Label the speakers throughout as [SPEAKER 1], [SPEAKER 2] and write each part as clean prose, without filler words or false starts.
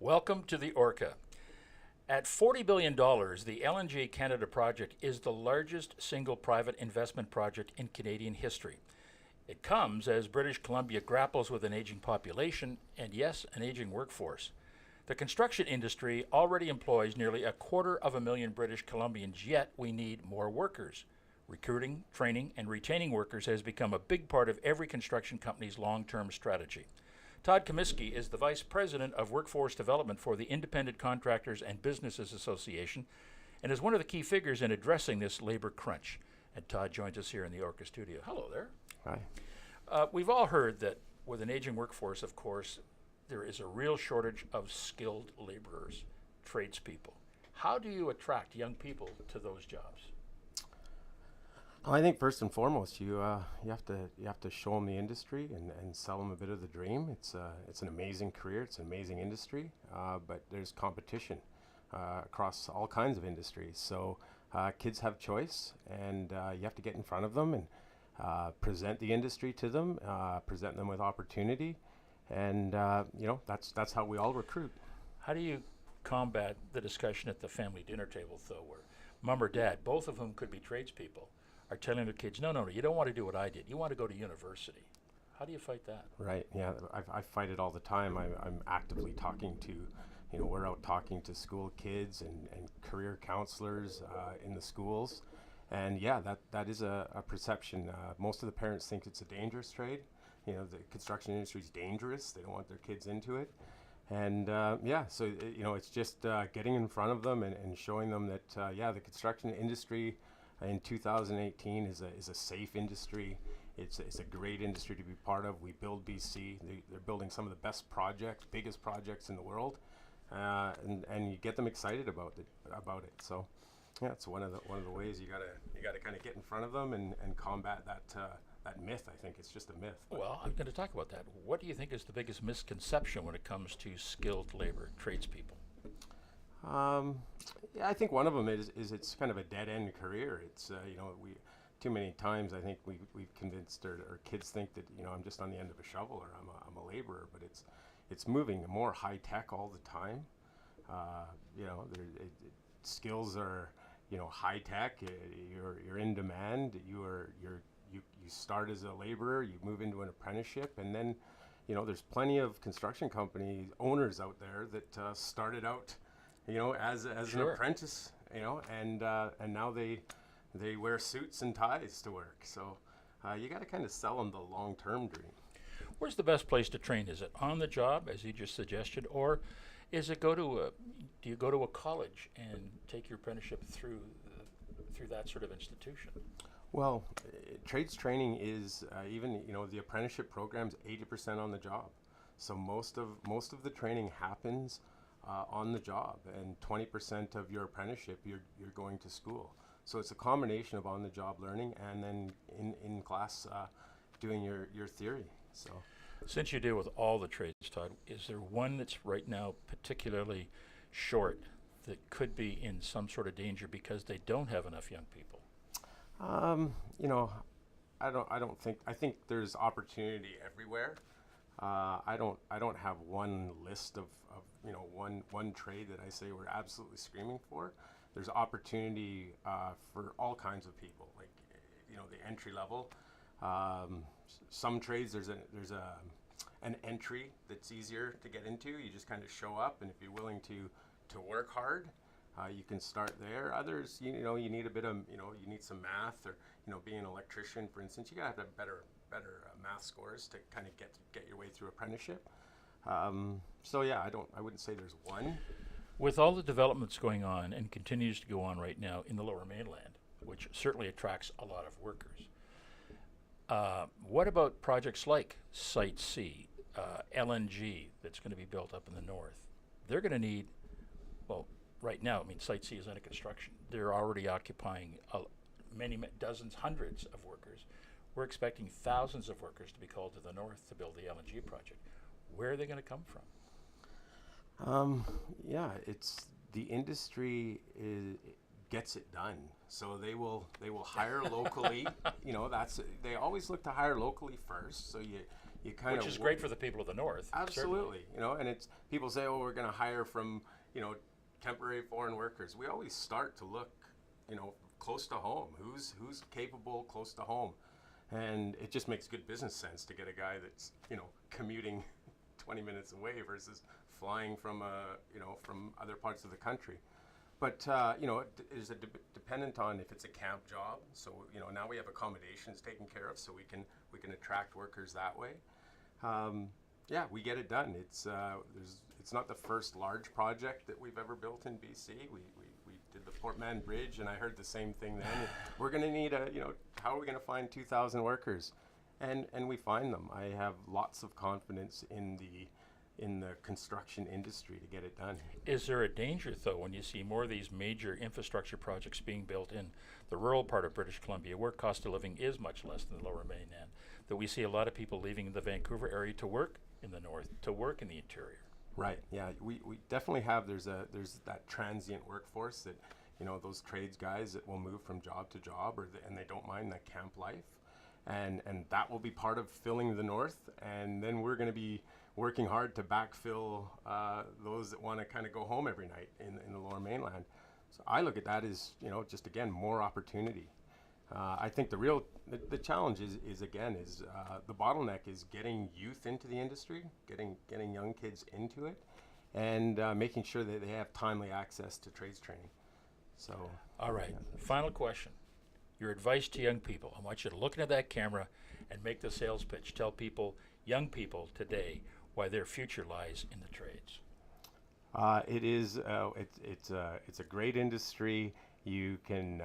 [SPEAKER 1] Welcome to the Orca. At $40 billion, the LNG Canada project is the largest single private investment project in Canadian history. It comes as British Columbia grapples with an aging population and, yes, an aging workforce. The construction industry already employs nearly 250,000 British Columbians, yet we need more workers. Recruiting, training, and retaining workers has become a big part of every construction company's long-term strategy. Todd Cumiskey is the Vice President of Workforce Development for the Independent Contractors and Businesses Association and is one of the key figures in addressing this labor crunch. And Todd joins us here in the Orca studio. Hello there.
[SPEAKER 2] Hi.
[SPEAKER 1] We've all heard that with an aging workforce, of course, there is a real shortage of skilled laborers, tradespeople. How do you attract young people to those jobs?
[SPEAKER 2] Well, I think first and foremost, you have to show them the industry and sell them a bit of the dream. It's an amazing career. It's an amazing industry, but there's competition across all kinds of industries. So kids have choice, and you have to get in front of them and present the industry to them, present them with opportunity, and that's how we all recruit.
[SPEAKER 1] How do you combat the discussion at the family dinner table, though, where mom or dad, both of whom could be tradespeople, are telling their kids, no, you don't want to do what I did. You want to go to university. How do you fight that?
[SPEAKER 2] Right, yeah, I fight it all the time. I'm actively talking to, we're out talking to school kids and career counselors in the schools. And yeah, that is a perception. Most of the parents think it's a dangerous trade. The construction industry is dangerous. They don't want their kids into it. And so it's just getting in front of them and showing them that, the construction industry in 2018 is a safe industry. It's a great industry to be part of. We build BC. They're building some of the best projects, biggest projects in the world, and you get them excited about it. So, yeah, it's one of the ways you gotta kind of get in front of them and combat that myth. I think it's just a myth.
[SPEAKER 1] Well, I'm going to talk about that. What do you think is the biggest misconception when it comes to skilled labor, tradespeople?
[SPEAKER 2] Yeah, I think one of them is it's kind of a dead-end career. It's we too many times I think we've convinced our kids think that I'm just on the end of a shovel or I'm a laborer, but it's moving more high tech all the time. Skills are high tech. You're in demand. You start as a laborer. You move into an apprenticeship, and then there's plenty of construction company owners out there that started out as
[SPEAKER 1] Sure.
[SPEAKER 2] an apprentice, and now they wear suits and ties to work. So you got to kind of sell them the long-term dream.
[SPEAKER 1] Where's the best place to train? Is it on the job, as you just suggested, or is it do you go to a college and take your apprenticeship through that sort of institution?
[SPEAKER 2] Well, trades training is even the apprenticeship program's 80% on the job. So most of the training happens on the job, and 20% of your apprenticeship you're going to school. So it's a combination of on-the-job learning and then in class doing your theory. So
[SPEAKER 1] Since you deal with all the trades, Todd, is there one that's right now particularly short that could be in some sort of danger because they don't have enough young people?
[SPEAKER 2] I think there's opportunity everywhere. I don't have one list of one trade that I say we're absolutely screaming for. There's opportunity for all kinds of people, like the entry level. Some trades there's an entry that's easier to get into. You just kind of show up, and if you're willing to work hard, you can start there. Others, you need a bit of you need some math, or being an electrician, for instance, you gotta have better math scores to kind of get your way through apprenticeship. So yeah, I wouldn't say there's one.
[SPEAKER 1] With all the developments going on and continues to go on right now in the Lower Mainland, which certainly attracts a lot of workers, what about projects like Site C, LNG that's going to be built up in the north? They're going to need, well, right now, Site C is under construction. They're already occupying many dozens, hundreds of workers. We're expecting thousands of workers to be called to the north to build the LNG project. Where are they going to come from?
[SPEAKER 2] It's the industry gets it done. So they will hire locally. They always look to hire locally first. So you kind of
[SPEAKER 1] Which is great for the people of the north.
[SPEAKER 2] Absolutely, you know, and it's people say, oh, we're going to hire from, you know, temporary foreign workers. We always start to look, you know, close to home. Who's capable close to home, and it just makes good business sense to get a guy that's, you know, commuting 20 minutes away versus flying from you know, from other parts of the country. But you know, it is dependent on if it's a camp job. So, you know, now we have accommodations taken care of, so we can attract workers that way. Yeah, we get it done. It's not the first large project that we've ever built in BC. We did the Port Mann Bridge, and I heard the same thing then. We're going to need you know, how are we going to find 2,000 workers? And we find them. I have lots of confidence in the construction industry to get it done.
[SPEAKER 1] Is there a danger, though, when you see more of these major infrastructure projects being built in the rural part of British Columbia, where cost of living is much less than the Lower Mainland, that we see a lot of people leaving the Vancouver area to work in the north, to work in the interior?
[SPEAKER 2] Right. Yeah. We definitely have. There's that transient workforce that, you know, those trades guys that will move from job to job, and they don't mind that camp life, and that will be part of filling the north, and then we're going to be working hard to backfill those that want to kind of go home every night in the Lower Mainland. So I look at that as, you know, just again, more opportunity. I think the challenge is the bottleneck is getting youth into the industry, getting young kids into it, and making sure that they have timely access to trades training. So.
[SPEAKER 1] All right, final question. Your advice to young people. I want you to look into that camera and make the sales pitch. Tell people, young people today, why their future lies in the trades.
[SPEAKER 2] It's a great industry. You can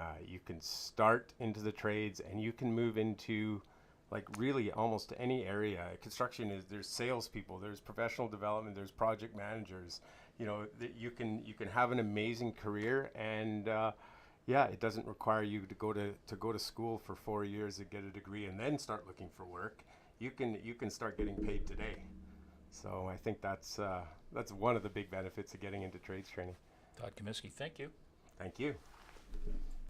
[SPEAKER 2] start into the trades, and you can move into, like, really almost any area. Construction there's salespeople, there's professional development, there's project managers. You know, you can have an amazing career, and yeah, it doesn't require you to go to school for 4 years to get a degree and then start looking for work. You can start getting paid today. So I think that's one of the big benefits of getting into trades training.
[SPEAKER 1] Todd Cumiskey, thank you.
[SPEAKER 2] Thank you.